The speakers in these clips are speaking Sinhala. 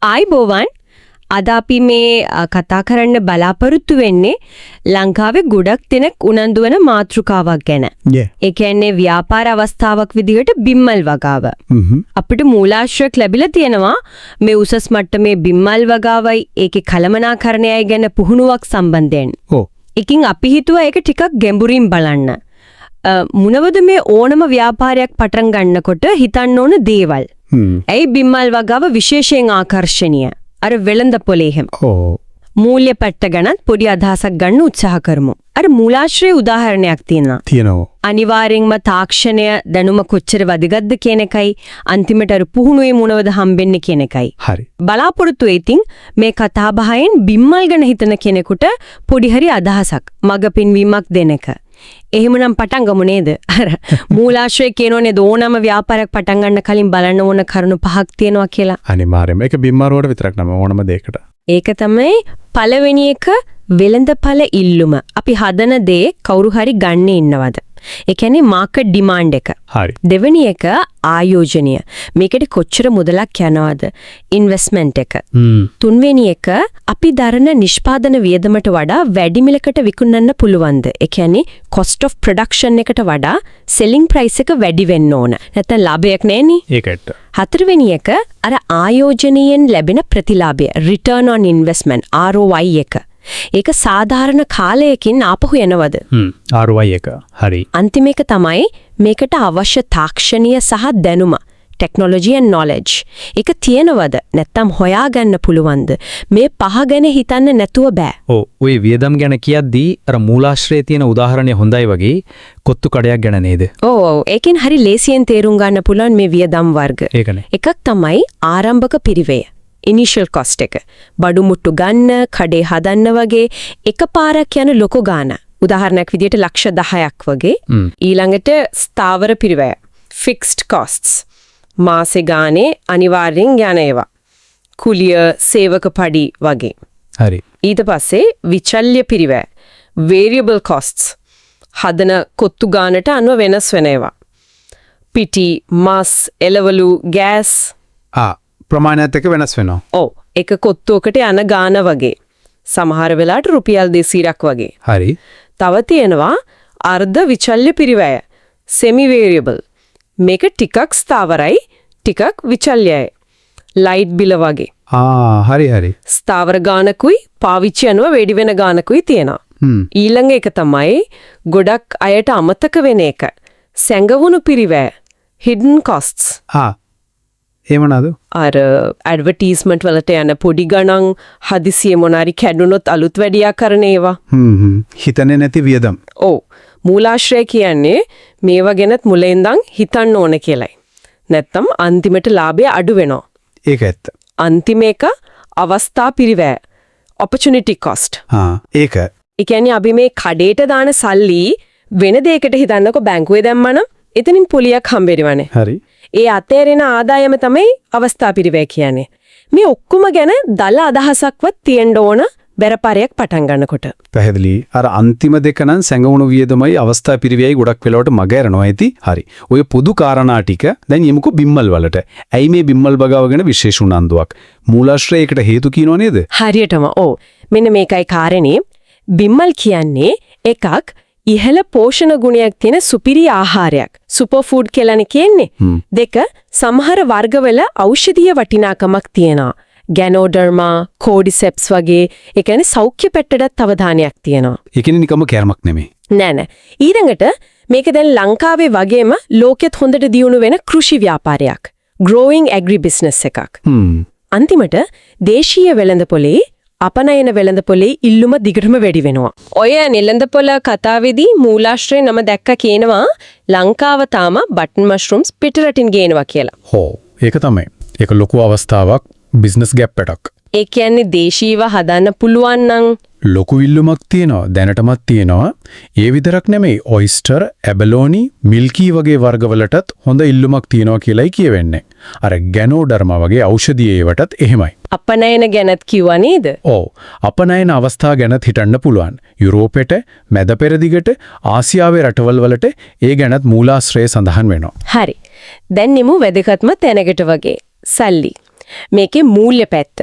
ආයිබෝවන් අද අපි මේ කතා කරන්න බලාපොරොත්තු වෙන්නේ ලංකාවේ ගොඩක් දෙනෙක් උනන්දු වෙන මාතෘකාවක් ගැන. ඒ කියන්නේ ව්‍යාපාර අවස්ථාවක් විදිහට බිම්මල් වගාව. අපිට මූලාශ්‍රයක් ලැබිලා තියෙනවා මේ උසස් මට්ටමේ බිම්මල් වගාවයි ඒකේ කළමනාකරණයයි ගැන පුහුණුවක් සම්බන්ධයෙන්. ඒකින් අපි හිතුවා ඒක ටිකක් ගැඹුරින් බලන්න. මොනවද මේ ඕනම ව්‍යාපාරයක් පටන් ගන්නකොට හිතන්න ඕන දේවල්. ඇයි බිම්මල් වගාව විශේෂයෙන් ආකර්ශනීය? අර වෙළඳ පොලේ හැම. මූල්‍ය පැට්ට ගණන් පොඩි අදහසක් ගන්න උත්සාහ කරමු. අර මූලාශ්‍රයේ උදාහරණයක් තියෙනවා. අනිවාර්යෙන්ම තාක්ෂණය දැනුම කොච්චර වැදගත්ද කියන එකයි අන්තිමට අර පුහුණුවේ මොනවද හම්බෙන්නේ කියන එකයි. හරි. බලාපොරොත්තු වෙතින් මේ කතා බහෙන් බිම්මල් ගැන හිතන කෙනෙකුට පොඩි හරි අදහසක් මග පින්වීමක් දෙන එක. එහෙමනම් පටන් ගමු නේද? අර මූලාශ්‍රය කියනෝනේ ඕනම ව්‍යාපාරයක් පටන් ගන්න කලින් බලන්න ඕන කරුණු 5ක් තියෙනවා කියලා. අනිවාර්යයෙන්ම ඒක බිම්මාරුවට විතරක් නෙමෙයි ඕනම දෙයකට. ඒක තමයි පළවෙනි එක වෙළඳපළ ඉල්ලුම. අපි හදන දේ කවුරු හරි ගන්න ඉන්නවද? ඒ කියන්නේ මාකට් ඩිමාන්ඩ් එක. හරි. දෙවෙනි එක ආයෝජනීය. මේකට කොච්චර මුදලක් යනවද? ඉන්වෙස්ට්මන්ට් එක. තුන්වෙනි එක අපි දරන නිෂ්පාදන වියදමට වඩා වැඩි මිලකට විකුණන්න පුළුවන්ද? ඒ කියන්නේ cost of production එකට වඩා selling price එක වැඩි වෙන්න ඕන. නැත්නම් ලාභයක් නෑනේ. ඒකට. හතරවෙනි එක අර ආයෝජනයෙන් ලැබෙන ප්‍රතිලාභය return on investment ROI එක. ඒක සාධාරණ කාලයකින් ආපහු එනවද? ROI එක. හරි. අන්තිම එක තමයි මේකට අවශ්‍ය තාක්ෂණීය සහ දැනුම. technology and knowledge. ඒක තියෙනවද? නැත්තම් හොයාගන්න පුළුවන්ද? මේ පහ ගැන හිතන්න නැතුව බෑ. ඔය වියදම් ගැන කියද්දී අර මූලාශ්‍රයේ තියෙන උදාහරණය හොඳයි වගේ කොත්තු කඩයක් ගැන නේද? ඒකෙන් හරි ලේසියෙන් තේරුම් ගන්න පුළුවන් මේ වියදම් වර්ග. ඒකනේ. එකක් තමයි ආරම්භක පිරිවැය. initial cost එක. බඩු මුට්ටු ගන්න, කඩේ හදන්න වගේ එකපාරක් යන ලොකු ගාණ. උදාහරණයක් විදිහට ලක්ෂ 10ක් වගේ. ඊළඟට ස්ථාවර පිරිවැය. fixed costs. මාසේ ගානේ අනිවාර්යෙන් යන ඒවා. කුලිය, සේවක පඩි වගේ. හරි. ඊට පස්සේ විචල්්‍ය පිරිවැය. variable costs. හදන කොත්තු ගානට අනුව වෙනස් වෙන ඒවා. පිටි, මස්, එළවලු, ගෑස්. ප්‍රමාණයත් එක්ක වෙනස් වෙනවා. එක කොත්තුවකට යන ගාන වගේ. සමහර වෙලාවට රුපියල් 200ක් වගේ. හරි. තව තියෙනවා අර්ධ විචල්්‍ය පිරිවැය. semi variable. මේක ටිකක් ස්ථාවරයි, ටිකක් විචල්්‍යයි. ලයිට් බිල වගේ. හරි. ස්ථාවර ගානකුයි පාවිච්චි අනුව වැඩි වෙන ගානකුයි තියෙනවා. ඊළඟ එක තමයි ගොඩක් අයට අමතක වෙන එක. සැඟවුණු පිරිවැය. hidden costs. ඒ මොනවාද? අර ඇඩ්වර්ටයිස්මන්ට් වලට යන පොඩි ගණන් හදිසියෙ මොනාරි කැඩුනොත් අලුත් වැඩියා කරන ඒවා. හිතන්නේ නැති වියදම්. මූලාශ්‍රය කියන්නේ මේවා ගැනත් මුලින්දන් හිතන්න ඕන කියලයි. නැත්තම් අන්තිමට ලාභය අඩු වෙනවා. ඒක ඇත්ත. අන්තිම එක අවස්ථා පිරිවැය. opportunity cost. ඒක. ඒ කියන්නේ අපි මේ කඩේට දාන සල්ලි වෙන දෙයකට හිතන්නකො බැංකුවේ දැම්මනම් එතනින් පොලියක් හම්බෙරිවනේ. හරි. ඒ අතේරෙන ආදායම තමයි අවස්ථා පිරිවැය කියන්නේ. මේ ඔක්කොම ගැන දල අදහසක්වත් තියෙන්න ඕන බැරපාරයක් පටන් ගන්නකොට. පැහැදිලි. අර අන්තිම දෙක නම් සැඟවුණු වියදමයි අවස්ථා පිරිවැයයි ගොඩක් වෙලාවට මග ඇරනවා ඇති. හරි. ඔය පොදු කාරණා ටික දැන් යමුකෝ බිම්මල් වලට. ඇයි මේ බිම්මල් බගාව ගැන විශේෂ උනන්දුවක්? මූලාශ්‍රයකට හේතු කියනෝ නේද? හරියටම. මෙන්න මේකයි කාරණේ. බිම්මල් කියන්නේ එකක් ඉහළ පෝෂණ ගුණයක් තියෙන සුපිරි ආහාරයක්. සුපර් ෆුඩ් කියලානේ කියන්නේ. දෙක සමහර වර්ගවල ඖෂධීය වටිනාකමක් තියෙනවා. ගැනෝඩර්මා, කෝඩිසෙප්ස් වගේ ඒ කියන්නේ සෞඛ්‍ය පැත්තට අවධානයක් තියෙනවා. ඒ කියන්නේ නිකම්ම කර්මයක් නෙමෙයි. නෑ. ඊළඟට මේක දැන් ලංකාවේ වගේම ලෝකෙත් හොඳට දියුණු වෙන කෘෂි ව්‍යාපාරයක්. growing agri business එකක්. අන්තිමට දේශීය වෙළඳපොලේ අපනයන වෙළඳපොලේ ඉල්ලුම දිගටම වැඩි වෙනවා. ඔය නිලඳපොළ කතාවේදී මූලාශ්‍රයේ නම දැක්ක කියනවා ලංකාව තාම බටන් මෂ්රූම්ස් පිටරටින් ගේනවා කියලා. ඒක තමයි. ඒක ලොකු අවස්ථාවක් බිස්නස් ගැප් එකක්. ඒ කියන්නේ දේශීයව හදන්න පුළුවන් නම් ලොකු ඉල්ලුමක් තියෙනවා දැනටමත් තියෙනවා. ඒ විතරක් නෙමෙයි ඔයිස්ටර්, ඇබලෝනි, මිල්කී වගේ වර්ගවලටත් හොඳ ඉල්ලුමක් තියෙනවා කියලායි කියවෙන්නේ. අර ගැනෝඩර්මා වගේ ඖෂධීය ඒවටත් එහෙමයි. අපනයන ගැනත් කිව්වා නේද? අපනයන අවස්ථා ගැනත් හිතන්න පුළුවන්. යුරෝපෙට, මැද පෙරදිගට, ආසියාවේ රටවල් වලට ඒ ගැනත් මූලාශ්‍රය සඳහන් වෙනවා. හරි. දැන් නිමු වැදගත්ම තැනකට වගේ. සල්ලි. මේකේ මූල්‍ය පැත්ත.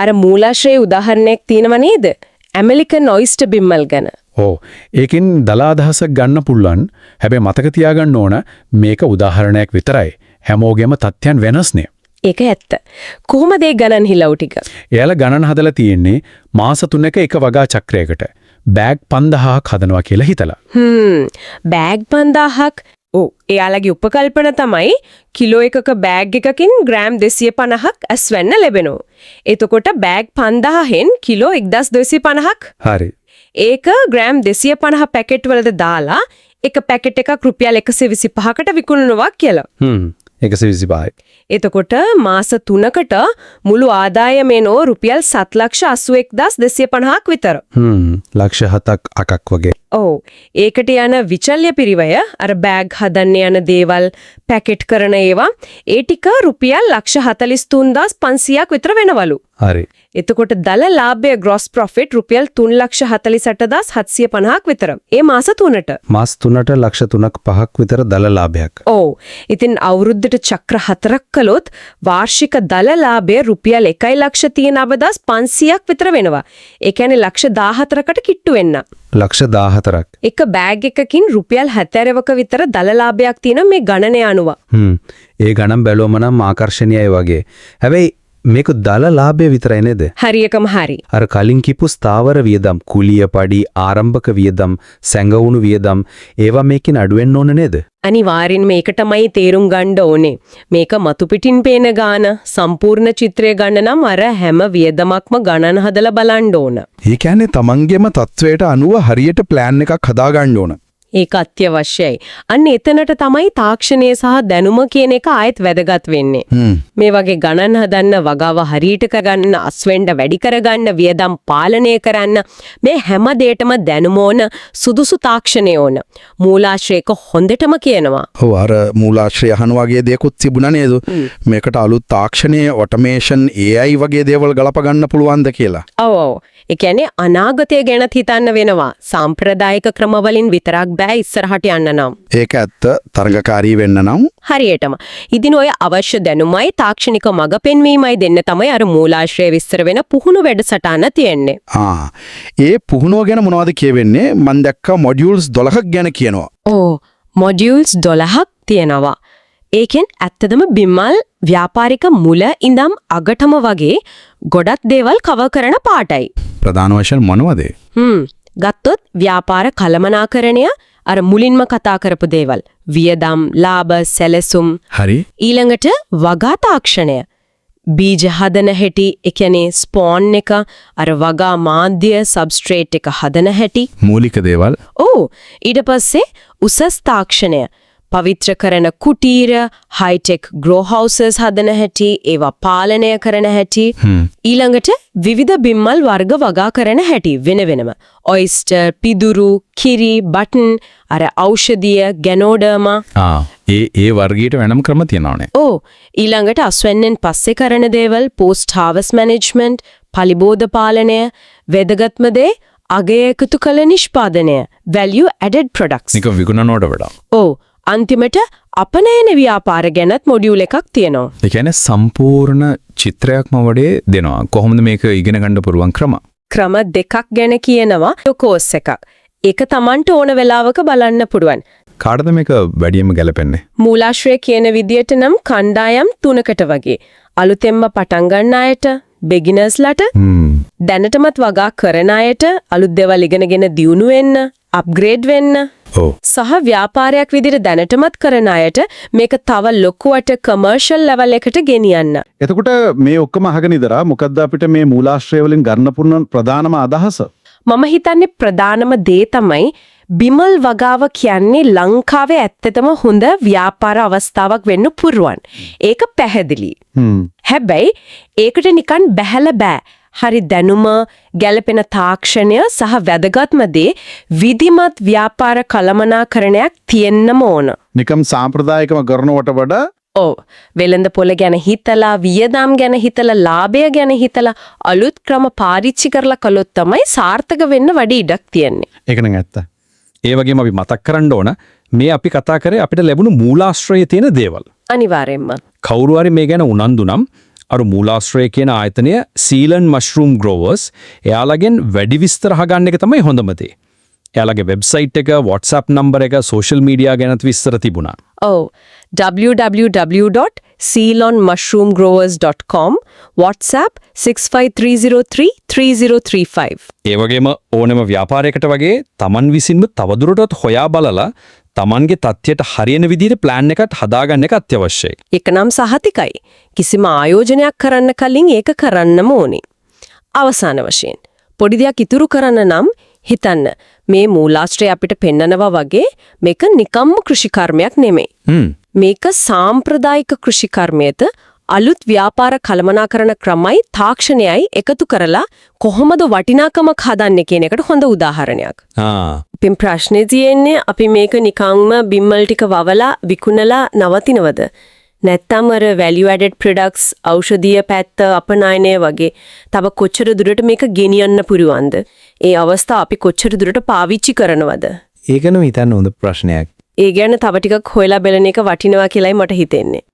අර මූලාශ්‍රයේ උදාහරණයක් තියෙනව නේද? ඇමරිකන් ඔයිස්ටර් බිම්මල් ගැන. ඕ ඒකෙන් දලා අදහසක් ගන්න පුළුවන්. හැබැයි මතක තියාගන්න ඕන මේක උදාහරණයක් විතරයි. හැමෝගෙම තත්ත්වයන් වෙනස්නේ. ඒක ඇත්ත. කොහොමද ඒ ගණන් හිලව් ටික? එයාලා ගණන් හදලා තියෙන්නේ මාස 3ක එක වගා චක්‍රයකට බෑග් 5000ක් හදනවා කියලා හිතලා. බෑග් 5000ක්. ඔව් එයාලගේ උපකල්පන තමයි කිලෝ එකක බෑග් එකකින් ග්‍රෑම් 250ක් ඇස්වැන්න ලැබෙනවා. එතකොට බෑග් 5000න් කිලෝ 1250ක්. හරි. ඒක ග්‍රෑම් 250 පැකට් වලට දාලා එක පැකට් එකක් රුපියල් 125කට විකුණනවා කියලා. 125යි. එතකොට මාස 3කට මුළු ආදායම එනෝ රුපියල් 7,81,250ක් විතර. ලක්ෂ 7ක් වගේ. ඔව්. ඒකට යන විචල්්‍ය පිරිවය අර බෑග් හදන්න යන දේවල් පැකට් කරන ඒවා ඒ ටික රුපියල් 43,500ක් විතර වෙනවලු. හරි. එතකොට දල ලාභය gross profit රුපියල් 3,48,750ක් විතර. ඒ මාස 3ට. මාස 3ට ලක්ෂ 3ක් විතර දල ලාභයක්. ඔව්. ඉතින් අවුරුද්දට චක්‍ර 4ක් කළොත් වාර්ෂික දල ලාභය රුපියල් 1,99,500ක් විතර වෙනවා. ඒ කියන්නේ ලක්ෂ 14කට කිට්ටු වෙන්න. ලක්ෂ 14ක්. එක බෑග් එකකින් රුපියල් 70ක විතර දල ලාභයක් තියෙන මේ ගණනය අනුව. ඒ ගණන් බැලුවම නම් ආකර්ශනීයයි වගේ. හැබැයි මේක දල ලාභය විතරයි නේද? හරියකම හරි. අර කලින් කිපු ස්ථාවර වියදම්, කුලිය පඩි, ආරම්භක වියදම්, සැඟවුණු වියදම් ඒවා මේකෙන් අඩු වෙන්න ඕන නේද? අනිවාර්යෙන් මේකටමයි තේරුම් ගන්න ඕනේ. මේක මතු පිටින් පේන ගාන සම්පූර්ණ චිත්‍රය ගන්න නම් අර හැම වියදමක්ම ගණන් හදලා බලන්න ඕන. ඒ කියන්නේ තමන්ගේම තත්වයට අනුව හරියට ප්ලෑන් එකක් හදා ගන්න ඕන. ඒක අත්‍යවශ්‍යයි. අන්න එතනට තමයි තාක්ෂණය සහ දැනුම කියන එක ආයෙත් වැදගත් වෙන්නේ. මේ වගේ ගණන් හදන්න, වගාව හරියට කරගන්න, අස්වෙන්ඩ වැඩි කරගන්න, වියදම් පාලනය කරන්න මේ හැම දෙයකම දැනුම ඕන, සුදුසු තාක්ෂණය ඕන. මූලාශ්‍රයක හොඳටම කියනවා. ඔව් අර මූලාශ්‍රය අහන වගේ දේකුත් තිබුණා නේද? මේකට අලුත් තාක්ෂණයේ ඔටෝමේෂන් AI වගේ දේවල් ගලප ගන්න පුළුවන්ද කියලා. ඔව්. ඒ කියන්නේ අනාගතය ගැන හිතන්න වෙනවා. සාම්ප්‍රදායික ක්‍රමවලින් විතරක් බෑ ඉස්සරහට යන්න නම්. ඒක ඇත්ත. තරඟකාරී වෙන්න නම් හරියටම. ඉතින් ඔය අවශ්‍ය දැනුමයි තාක්ෂණික මඟ පෙන්වීමයි දෙන්න තමයි අර මූලාශ්‍රය විස්තර වෙන පුහුණු වැඩසටහන තියෙන්නේ. ඒ පුහුණුව ගැන මොනවද කියවෙන්නේ? මම දැක්කා මොඩියුල්ස් 12ක් ගැන කියනවා. ඕ මොඩියුල්ස් 12ක් තියෙනවා. ඒකෙන් ඇත්තදම බිම්මල් ව්‍යාපාරික මුල ඉඳම් අගටම වගේ ගොඩක් දේවල් කවර් කරන පාටයි. ප්‍රධාන වශයෙන් මොනවද? ගත්තොත් ව්‍යාපාර කළමනාකරණය අර මුලින්ම කතා කරපු දේවල්. වියදම්, ලාභ, සැලසුම්. හරි. ඊළඟට වගා තාක්ෂණය. බීජ හදන හැටි, ඒ කියන්නේ ස්පෝන් එක, අර වගා මාධ්‍ය සබ්ස්ට්‍රේට් එක හදන හැටි. මූලික දේවල්. ඔව්. ඊට පස්සේ උසස් තාක්ෂණය. පවිත්‍ර කරන කුටීර, හයිටෙක් ග්‍රෝ හවුසස් හදන හැටි, ඒවා පාලනය කරන හැටි. ඊළඟට විවිධ බිම්මල් වර්ග වගා කරන හැටි වෙන වෙනම. ඔයිස්ටර්, පිදුරු, කිරි, බටන්, අර ඖෂධීය, ගැනෝඩර්මා. ඒ වර්ගයට වෙනම ක්‍රම තියෙනවානේ. ඕ ඊළඟට අස්වැන්නෙන් පස්සේ කරන දේවල්, පෝස්ට් හාවස් මැනේජ්මන්ට්, පලිබෝධ පාලනය, වැදගත්ම දේ අගය එකතු කළ නිෂ්පාදනය, value added products. නික විකුණනවට වඩා. ඕ අන්තිමට අපනයන ව්‍යාපාර ගැනත් මොඩියුල් එකක් තියෙනවා. ඒ කියන්නේ සම්පූර්ණ චිත්‍රයක්ම වඩේ දෙනවා. කොහොමද මේක ඉගෙන ගන්න පුරුවන් ක්‍රම? ක්‍රම දෙකක් ගැන කියනවා. කෝස් එකක්. ඒක Tamanට ඕන වෙලාවක බලන්න පුළුවන්. කාටද මේක වැඩියෙන්ම ගැලපෙන්නේ? මූලාශ්‍රය කියන විදියට නම් කණ්ඩායම් 3කට වගේ. අලුතෙන්ම පටන් ගන්න අයට, beginnersලට, දැනටමත් වගා කරන අයට, අලුත් දේවල් ඉගෙනගෙන දියුණු වෙන්න, අප්ග්‍රේඩ් වෙන්න. සහ ව්‍යාපාරයක් විදිහට දැනටමත් කරන අයට මේක තව ලොකුවට කමර්ෂල් ලෙවල් එකට ගෙනියන්න. එතකොට මේ ඔක්කොම අහගෙන ඉදලා මොකද්ද අපිට මේ මූලාශ්‍රය වලින් ගන්න පුළුවන් ප්‍රධානම අදහස? මම හිතන්නේ ප්‍රධානම දේ තමයි බිමල් වගාව කියන්නේ ලංකාවේ ඇත්තටම හොඳ ව්‍යාපාර අවස්ථාවක් වෙන්න පුරුවන්. ඒක පැහැදිලි. හැබැයි ඒකට නිකන් බැහැලා බෑ. හරි දැනුම, ගැළපෙන තාක්ෂණය සහ වැදගත්ම දේ විධිමත් ව්‍යාපාර කළමනාකරණයක් තියෙන්නම ඕන. නිකම් සාම්ප්‍රදායිකව කරනවට වඩා ඔව් වෙළඳ පොළ ගැන හිතලා, වියදම් ගැන හිතලා, ලාභය ගැන හිතලා අලුත් ක්‍රම පාවිච්චි කරලා කළොත් තමයි සාර්ථක වෙන්න වැඩි ඉඩක් තියෙන්නේ. ඒක නම් ඇත්ත. ඒ වගේම අපි මතක් කරන්න ඕන මේ අපි කතා කරේ අපිට ලැබුණු මූලාශ්‍රයේ තියෙන දේවල්. අනිවාර්යෙන්ම. කවුරු හරි මේ ගැන උනන්දු නම් අර මූලාශ්‍රය කියන ආයතනය සීලන් මෂරූම් ග්‍රෝවර්ස් එයාලගෙන් වැඩි විස්තර අහගන්න එක තමයි හොඳම දේ. එයාලගේ වෙබ්සයිට් එක, WhatsApp නම්බර එක, සෝෂල් මීඩියා ගැනත් විස්තර තිබුණා. ඔව් www.ceylonmushroomgrowers.com WhatsApp 653033035. ඒ වගේම ඕනෑම ව්‍යාපාරයකට වගේ Taman විසින්ම තවදුරටත් හොයා බලලා Tamanගේ තත්ත්වයට හරියන විදිහට ප්ලෑන් එකක් හදාගන්න එක අත්‍යවශ්‍යයි. ඒක නම් සහතිකයි. කිසිම ආයෝජනයක් කරන්න කලින් ඒක කරන්නම ඕනේ. අවසාන වශයෙන් පොඩි දෙයක් ඉතුරු කරන්න නම් හිතන්න මේ මූලාශ්‍රය අපිට පෙන්නනවා වගේ මේක නිකම්ම කෘෂිකර්මයක් නෙමෙයි. මේක සාම්ප්‍රදායික කෘෂිකර්මයට අලුත් ව්‍යාපාර කළමනාකරණ ක්‍රමයි තාක්ෂණයයි එකතු කරලා කොහොමද වටිනාකමක් හදන්නේ කියන එකට හොඳ උදාහරණයක්. පින් ප්‍රශ්නේ තියෙන්නේ අපි මේක නිකම්ම බිම්මල් ටික වවලා විකුණලා නවතිනවද? නැත්තම් අර value added products ඖෂධීය පැත්ත අපනයනය වගේ තව කොච්චර දුරට මේක ගෙනියන්න පුරුවන්ද? ඒ අවස්ථා අපි කොච්චර දුරට පාවිච්චි කරනවද? ඒකනම හිතන්න හොඳ ප්‍රශ්නයක්. ඒ ගැන තව ටිකක් හොයලා බලන එක වටිනවා කියලායි මට හිතෙන්නේ.